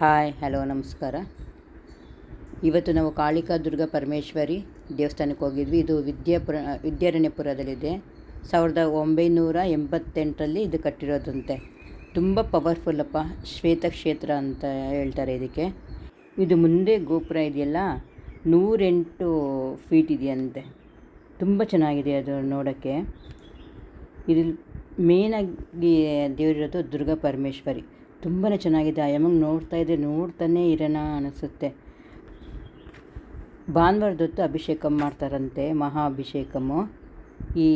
Hi hello ನಮಸ್ಕಾರ. ಇವತ್ತು ನಾವು ಕಾಳಿಕಾ ದುರ್ಗಾ ಪರಮೇಶ್ವರಿ ದೇವಸ್ಥಾನಕ್ಕೆ ಹೋಗಿದ್ವಿ. ಇದು ವಿದ್ಯಾರಣ್ಯಪುರದಲ್ಲಿದೆ. 1988ರಲ್ಲಿ ಇದು ಕಟ್ಟಿರೋದಂತೆ. ತುಂಬ ಪವರ್ಫುಲ್ಲಪ್ಪ. ಶ್ವೇತಕ್ಷೇತ್ರ ಅಂತ ಹೇಳ್ತಾರೆ ಇದಕ್ಕೆ. ಇದು ಮುಂದೆ ಗೋಪುರ ಇದೆಯಲ್ಲ, 108 ಫೀಟ್ ಇದೆಯಂತೆ. ತುಂಬ ಚೆನ್ನಾಗಿದೆ ಅದು ನೋಡೋಕ್ಕೆ. ಇದು ಮೇನಾಗಿ ದೇವರಿರೋದು ದುರ್ಗಾ ಪರಮೇಶ್ವರಿ. ತುಂಬಾ ಚೆನ್ನಾಗಿದೆ. ಆ ಯಮ್ಮಂಗೆ ನೋಡ್ತಾನೇ ಇರೋಣ ಅನಿಸುತ್ತೆ. ಭಾನುವಾರದೊತ್ತು ಅಭಿಷೇಕ ಮಾಡ್ತಾರಂತೆ, ಮಹಾ ಅಭಿಷೇಕಮ್ಮು. ಈ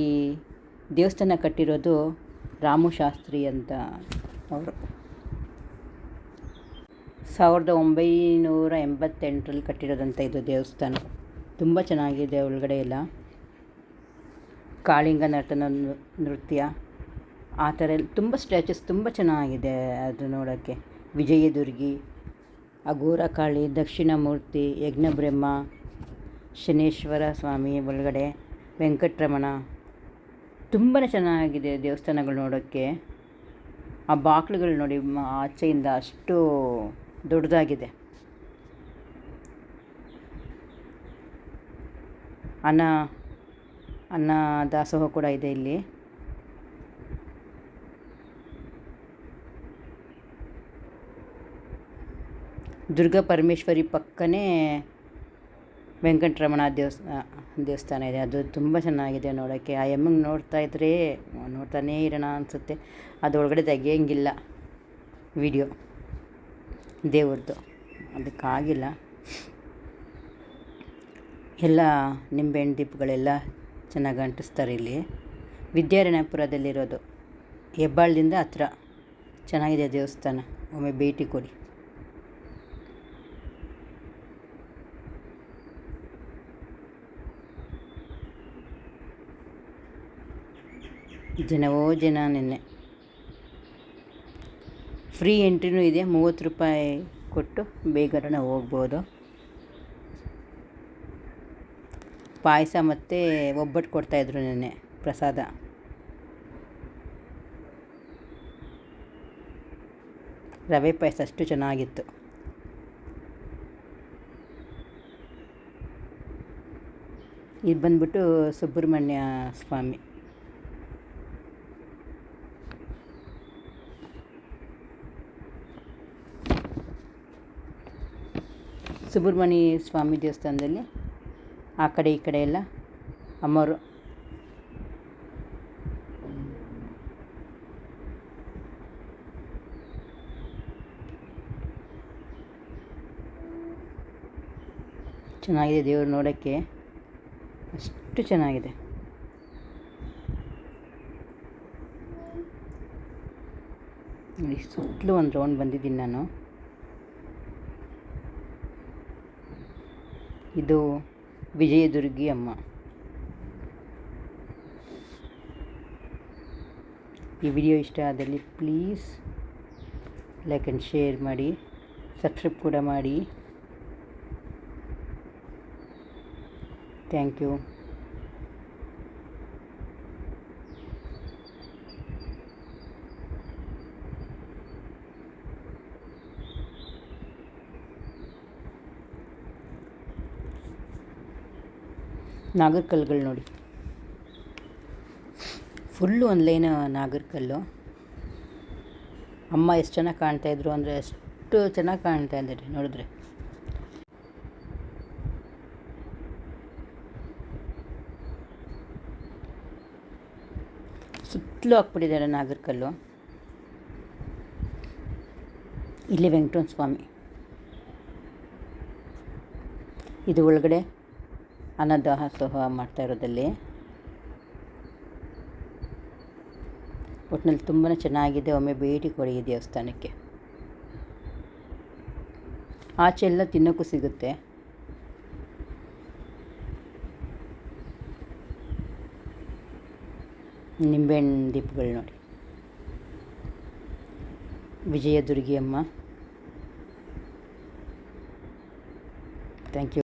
ದೇವಸ್ಥಾನ ಕಟ್ಟಿರೋದು ರಾಮು ಶಾಸ್ತ್ರಿ ಅಂತ ಅವರು. 1988ರಲ್ಲಿ ಕಟ್ಟಿರೋದಂತ ಇದು ದೇವಸ್ಥಾನ. ತುಂಬ ಚೆನ್ನಾಗಿದೆ. ಒಳಗಡೆ ಎಲ್ಲ ಕಾಳಿಂಗ ನೃತ್ಯ ಆ ಥರ ಎಲ್ಲ ತುಂಬ ಸ್ಟ್ಯಾಚುಸ್ ತುಂಬ ಚೆನ್ನಾಗಿದೆ ಅದು ನೋಡೋಕ್ಕೆ. ವಿಜಯದುರ್ಗಿ, ಅಘೋರಕಾಳಿ, ದಕ್ಷಿಣಾಮೂರ್ತಿ, ಯಜ್ಞಬ್ರಹ್ಮ, ಶನೇಶ್ವರ ಸ್ವಾಮಿ ಒಳಗಡೆ, ವೆಂಕಟರಮಣ. ತುಂಬಾ ಚೆನ್ನಾಗಿದೆ ದೇವಸ್ಥಾನಗಳು ನೋಡೋಕ್ಕೆ. ಆ ಬಾಗಿಲುಗಳು ನೋಡಿ, ಆಚೆಯಿಂದ ಅಷ್ಟು ದೊಡ್ಡದಾಗಿದೆ. ಅನ್ನ ದಾಸೋಹ ಕೂಡ ಇದೆ ಇಲ್ಲಿ. ದುರ್ಗಾ ಪರಮೇಶ್ವರಿ ಪಕ್ಕನೇ ವೆಂಕಟರಮಣ ದೇವಸ್ಥಾನ ಇದೆ. ಅದು ತುಂಬ ಚೆನ್ನಾಗಿದೆ ನೋಡೋಕ್ಕೆ. ಆ ಯಮ್ಮಂಗೆ ನೋಡ್ತಾನೇ ಇರೋಣ ಅನಿಸುತ್ತೆ. ಅದು ಒಳಗಡೆ ತೆಗಿಯೋಂಗಿಲ್ಲ ವಿಡಿಯೋ ದೇವ್ರದ್ದು, ಅದಕ್ಕಾಗಿಲ್ಲ. ಎಲ್ಲ ನಿಂಬೆಹಣ್ಣು ದೀಪಗಳೆಲ್ಲ ಚೆನ್ನಾಗಿ ಅಂಟಿಸ್ತಾರೆ ಇಲ್ಲಿ. ವಿದ್ಯಾರಣ್ಯಪುರದಲ್ಲಿರೋದು, ಹೆಬ್ಬಾಳದಿಂದ ಹತ್ರ. ಚೆನ್ನಾಗಿದೆ ದೇವಸ್ಥಾನ, ಒಮ್ಮೆ ಭೇಟಿ ಕೊಡಿ. ಜನವೋ ಜನ. ನಿನ್ನೆ ಫ್ರೀ ಎಂಟ್ರಿನೂ ಇದೆ. 30 ರೂಪಾಯಿ ಕೊಟ್ಟು ಬೇಗನೆ ಹೋಗ್ಬೋದು. ಪಾಯಸ ಮತ್ತು ಒಬ್ಬಟ್ಟು ಕೊಡ್ತಾಯಿದ್ರು ನಿನ್ನೆ ಪ್ರಸಾದ. ರವೆ ಪಾಯಸ ಅಷ್ಟು ಚೆನ್ನಾಗಿತ್ತು. ಇದು ಬಂದ್ಬಿಟ್ಟು ಸುಬ್ರಹ್ಮಣ್ಯ ಸ್ವಾಮಿ. ಸುಬ್ರಹ್ಮಣ್ಯ ಸ್ವಾಮಿ ದೇವಸ್ಥಾನದಲ್ಲಿ ಆ ಕಡೆ ಈ ಕಡೆ ಎಲ್ಲ ಅಮ್ಮವರು. ಚೆನ್ನಾಗಿದೆ ದೇವರು ನೋಡೋಕ್ಕೆ, ಅಷ್ಟು ಚೆನ್ನಾಗಿದೆ. ನೋಡಿ, ಸುತ್ತಲೂ ಒಂದು ರೌಂಡ್ ಬಂದಿದ್ದೀನಿ ನಾನು. ಇದು ವಿಜಯದುರ್ಗಿ ಅಮ್ಮ. ಈ ವಿಡಿಯೋ ಇಷ್ಟ ಆದಲ್ಲಿ ಪ್ಲೀಸ್ ಲೈಕ್ ಆ್ಯಂಡ್ ಶೇರ್ ಮಾಡಿ, ಸಬ್ಸ್ಕ್ರೈಬ್ ಕೂಡ ಮಾಡಿ. Thank you. ನಾಗರಕಲ್ಲುಗಳು ನೋಡಿ, ಫುಲ್ಲು ಒಂದು ಲೈನ್ ನಾಗರಕಲ್ಲು. ಅಮ್ಮ ಎಷ್ಟು ಚೆನ್ನಾಗಿ ಕಾಣ್ತಾಯಿದ್ರು ಅಂದರೆ ಅಷ್ಟು ಚೆನ್ನಾಗಿ ಕಾಣ್ತಾ ಇದ್ದಾರೆ ನೋಡಿದ್ರೆ. ಸುತ್ತಲೂ ಹಾಕ್ಬಿಟ್ಟಿದ್ದಾರೆ ನಾಗರಕಲ್ಲು. ಇಲ್ಲಿ ವೆಂಕಟರಮಣ ಸ್ವಾಮಿ. ಇದು ಒಳಗಡೆ ಅನ್ನದಾಸೋಹ ಮಾಡ್ತಾ ಇರೋದಲ್ಲಿ. ಒಟ್ಟಿನಲ್ಲಿ ತುಂಬಾ ಚೆನ್ನಾಗಿದೆ. ಒಮ್ಮೆ ಭೇಟಿ ಕೊಡಿ ಈ ದೇವಸ್ಥಾನಕ್ಕೆ. ಆಚೆ ಎಲ್ಲ ತಿನ್ನೋಕ್ಕೂ ಸಿಗುತ್ತೆ. ನಿಂಬೆಹಣ್ಣು ದೀಪಗಳು ನೋಡಿ. ವಿಜಯದುರ್ಗಿ ಅಮ್ಮ. Thank you.